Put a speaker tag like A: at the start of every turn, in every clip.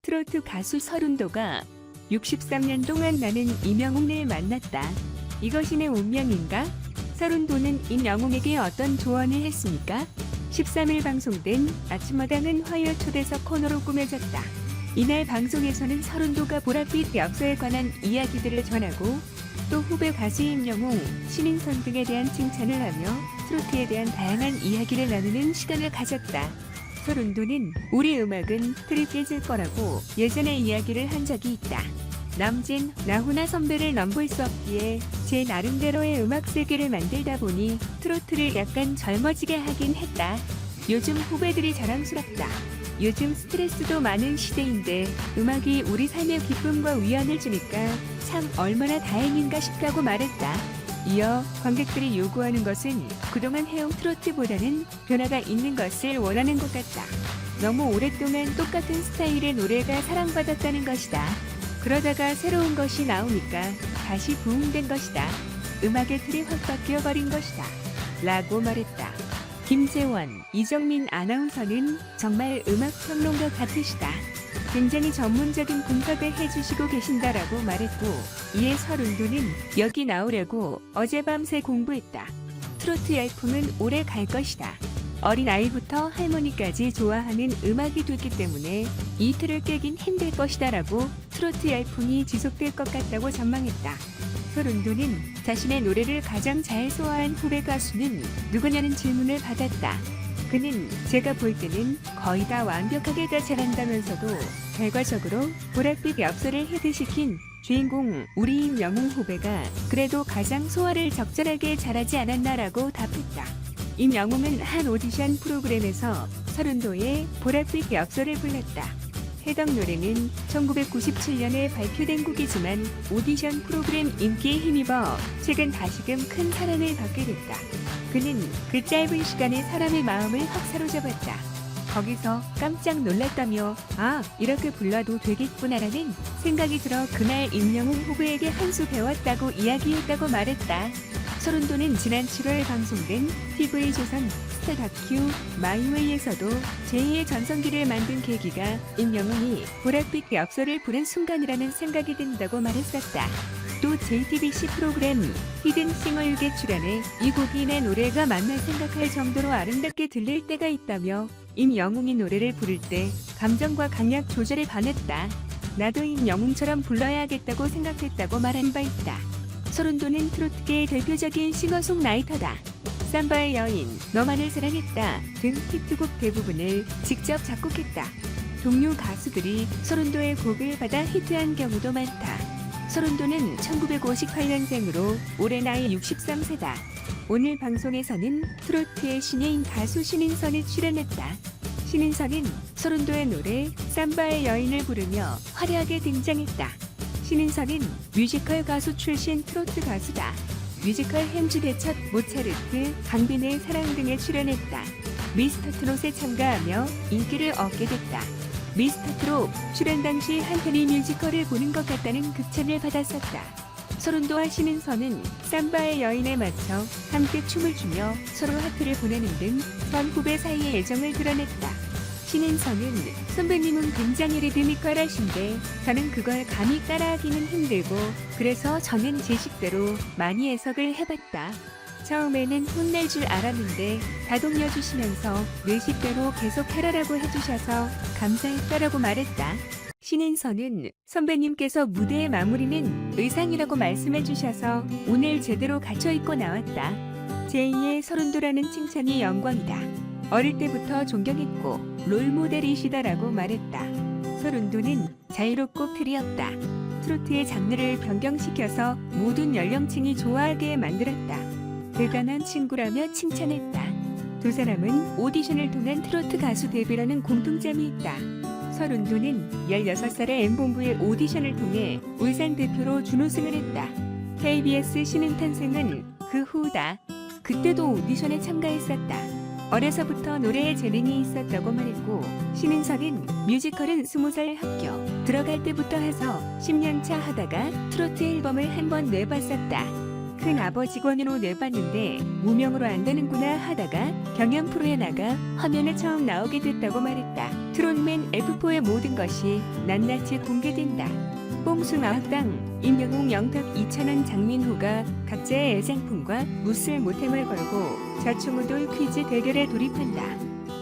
A: 트로트 가수 서른도가 63년 동안 나는 임영웅을 만났다. 이것이 내 운명인가? 서른도는 임영웅에게 어떤 조언을 했습니까? 13일 방송된 아침마당은 화요 초대석 코너로 꾸며졌다. 이날 방송에서는 서른도가 보랏빛 엽서에 관한 이야기들을 전하고 또 후배 가수 임영웅, 신인선 등에 대한 칭찬을 하며 트로트에 대한 다양한 이야기를 나누는 시간을 가졌다. 서른도는 우리 음악은 틀이 깨질 거라고 예전에 이야기를 한 적이 있다. 남진, 나훈아 선배를 넘볼 수 없기에 제 나름대로의 음악 세계를 만들다 보니 트로트를 약간 젊어지게 하긴 했다. 요즘 후배들이 자랑스럽다. 요즘 스트레스도 많은 시대인데 음악이 우리 삶의 기쁨과 위안을 주니까 참 얼마나 다행인가 싶다고 말했다. 이어 관객들이 요구하는 것은 그동안 해온 트로트보다는 변화가 있는 것을 원하는 것 같다. 너무 오랫동안 똑같은 스타일의 노래가 사랑받았다는 것이다. 그러다가 새로운 것이 나오니까 다시 부흥된 것이다. 음악의 틀이 확 바뀌어버린 것이다. 라고 말했다. 김재원, 이정민 아나운서는 정말 음악평론가 같으시다. 굉장히 전문적인 분석을 해주시고 계신다라고 말했고, 이에 서른도는 여기 나오려고 어젯밤새 공부했다. 트로트 열풍은 오래 갈 것이다. 어린아이부터 할머니까지 좋아하는 음악이 됐기 때문에 이 틀을 깨긴 힘들 것이다 라고 트로트 열풍이 지속될 것 같다고 전망했다. 서른도는 자신의 노래를 가장 잘 소화한 후배 가수는 누구냐는 질문을 받았다. 그는 제가 볼 때는 거의 다 완벽하게 다 잘한다면서도 결과적으로 보랏빛 엽서를 히트시킨 주인공 우리 임영웅 후배가 그래도 가장 소화를 적절하게 잘하지 않았나라고 답했다. 임영웅은 한 오디션 프로그램에서 서른도의 보랏빛 엽서를 불렀다. 해당 노래는 1997년에 발표된 곡이지만 오디션 프로그램 인기에 힘입어 최근 다시금 큰 사랑을 받게 됐다. 그는 그 짧은 시간에 사람의 마음을 확 사로잡았다. 거기서 깜짝 놀랐다며 아 이렇게 불러도 되겠구나라는 생각이 들어 그날 임영웅 후배에게 한 수 배웠다고 이야기했다고 말했다. 서른도는 지난 7월 방송된 TV조선 스타 다큐 마이웨이에서도 제2의 전성기를 만든 계기가 임영웅이 보랏빛 엽서를 부른 순간이라는 생각이 든다고 말했었다. 또 JTBC 프로그램 히든싱어육에 출연해 이 곡이 내 노래가 맞나 생각할 정도로 아름답게 들릴 때가 있다며 임영웅이 노래를 부를 때 감정과 강약 조절에 반했다. 나도 임영웅처럼 불러야겠다고 생각했다고 말한 바 있다. 서른도는 트로트계의 대표적인 싱어송라이터다. 삼바의 여인, 너만을 사랑했다 등 히트곡 대부분을 직접 작곡했다. 동료 가수들이 서른도의 곡을 받아 히트한 경우도 많다. 서른도는 1958년생으로 올해 나이 63세다. 오늘 방송에서는 트로트의 신예인 가수 신인선이 출연했다. 신인선은 서른도의 노래 삼바의 여인을 부르며 화려하게 등장했다. 신인선은 뮤지컬 가수 출신 트로트 가수다. 뮤지컬 햄즈대첩, 모차르트, 강빈의 사랑 등에 출연했다. 미스터 트롯에 참가하며 인기를 얻게 됐다. 미스터 트롯 출연 당시 한편이 뮤지컬을 보는 것 같다는 극찬을 받았었다. 서른도와 신인선은 삼바의 여인에 맞춰 함께 춤을 추며 서로 하트를 보내는 등 전 후배 사이의 애정을 드러냈다. 신인선은 선배님은 굉장히 리드미컬하신데 저는 그걸 감히 따라하기는 힘들고 그래서 저는 제 식대로 많이 해석을 해봤다. 처음에는 혼낼 줄 알았는데 다독여주시면서 내 식대로 계속 해라라고 해주셔서 감사했다라고 말했다. 신인선은 선배님께서 무대의 마무리는 의상이라고 말씀해주셔서 오늘 제대로 갖춰입고 나왔다. 제2의 서른도라는 칭찬이 영광이다. 어릴 때부터 존경했고 롤모델이시다라고 말했다. 서른도는 자유롭고 틀이 없다. 트로트의 장르를 변경시켜서 모든 연령층이 좋아하게 만들었다. 대단한 친구라며 칭찬했다. 두 사람은 오디션을 통한 트로트 가수 데뷔라는 공통점이 있다. 서른도는 16살의 M본부의 오디션을 통해 울산 대표로 준우승을 했다. KBS 신인탄생은 그 후다. 그때도 오디션에 참가했었다. 어려서부터 노래에 재능이 있었다고 말했고 신인선은 뮤지컬은 20살 합격 들어갈 때부터 해서 10년차 하다가 트로트 앨범을 한 번 내봤었다. 큰 아버지 권유로 내봤는데 무명으로 안 되는구나 하다가 경연 프로에 나가 화면에 처음 나오게 됐다고 말했다. 트롯맨 F4의 모든 것이 낱낱이 공개된다. 뽕숭아학당, 임영웅 영탁 이찬원 장민호가 각자의 애장품과 무쓸 모템을 걸고 좌충우돌 퀴즈 대결에 돌입한다.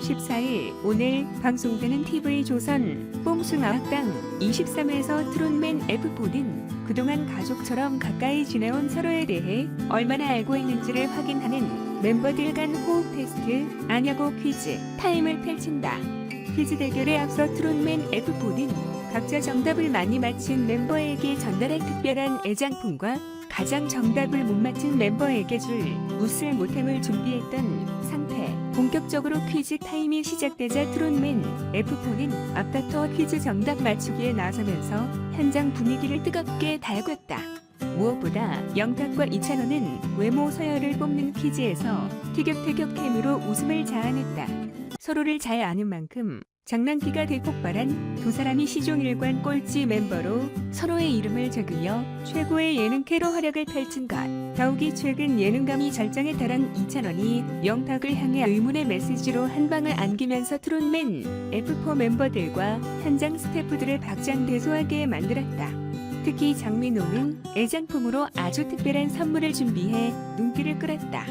A: 14일 오늘 방송되는 TV조선 뽕숭아학당 23에서 트롯맨 F4는 그동안 가족처럼 가까이 지내온 서로에 대해 얼마나 알고 있는지를 확인하는 멤버들 간 호흡 테스트 아냐고 퀴즈 타임을 펼친다. 퀴즈 대결에 앞서 트롯맨 F4는 각자 정답을 많이 맞힌 멤버에게 전달할 특별한 애장품과 가장 정답을 못 맞힌 멤버에게 줄 무쓸 모템을 준비했던 상태. 본격적으로 퀴즈 타임이 시작되자 트롯맨 F4는 앞다퉈 퀴즈 정답 맞추기에 나서면서 현장 분위기를 뜨겁게 달궜다. 무엇보다 영탁과 이찬원은 외모 서열을 뽑는 퀴즈에서 티격태격 케미로 웃음을 자아냈다. 서로를 잘 아는 만큼 장난기가 대폭발한 두 사람이 시종일관 꼴찌 멤버로 서로의 이름을 적으며 최고의 예능캐로 활약을 펼친 것. 더욱이 최근 예능감이 절정에 달한 이찬원이 영탁을 향해 의문의 메시지로 한 방을 안기면서 트롯맨 F4 멤버들과 현장 스태프들을 박장대소하게 만들었다. 특히 장민호는 애장품으로 아주 특별한 선물을 준비해 눈길을 끌었다.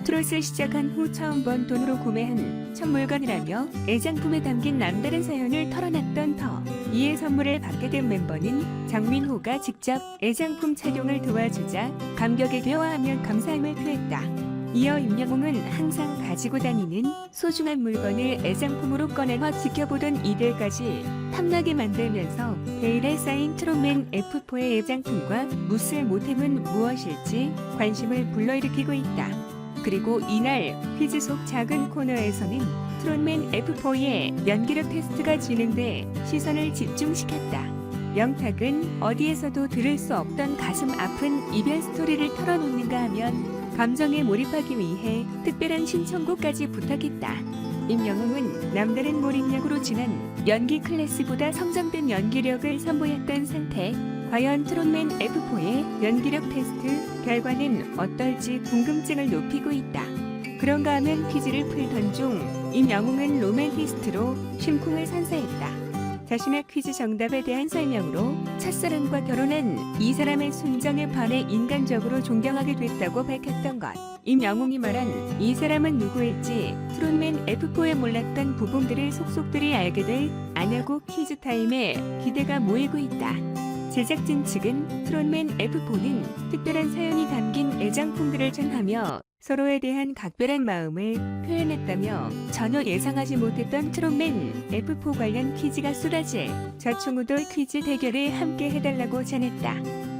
A: 트롯을 시작한 후 처음 번 돈으로 구매한 첫 물건이라며 애장품에 담긴 남다른 사연을 털어놨던 터. 이에 선물을 받게 된 멤버는 장민호가 직접 애장품 착용을 도와주자 감격에 대화하며 감사함을 표했다. 이어 임영웅은 항상 가지고 다니는 소중한 물건을 애장품으로 꺼내와 지켜보던 이들까지 탐나게 만들면서 베일에 쌓인 트롯맨 F4의 애장품과 무쓸 모템은 무엇일지 관심을 불러일으키고 있다. 그리고 이날 퀴즈 속 작은 코너에서는 트롯맨 F4의 연기력 테스트가 진행돼 시선을 집중시켰다. 영탁은 어디에서도 들을 수 없던 가슴 아픈 이별 스토리를 털어놓는가 하면 감정에 몰입하기 위해 특별한 신청곡까지 부탁했다. 임영웅은 남다른 몰입력으로 지난 연기 클래스보다 성장된 연기력을 선보였던 상태. 과연 트롯맨 F4의 연기력 테스트 결과는 어떨지 궁금증을 높이고 있다. 그런가 하면 퀴즈를 풀던 중 임영웅은 로맨티스트로 심쿵을 선사했다. 자신의 퀴즈 정답에 대한 설명으로 첫사랑과 결혼한 이 사람의 순정에 반해 인간적으로 존경하게 됐다고 밝혔던 것. 임영웅이 말한 이 사람은 누구일지 트롯맨 F4에 몰랐던 부분들을 속속들이 알게 될 아냐고 퀴즈 타임에 기대가 모이고 있다. 제작진 측은 트롯맨 F4는 특별한 사연이 담긴 애장품들을 전하며 서로에 대한 각별한 마음을 표현했다며 전혀 예상하지 못했던 트롯맨 F4 관련 퀴즈가 쏟아질 좌충우돌 퀴즈 대결에 함께 해달라고 전했다.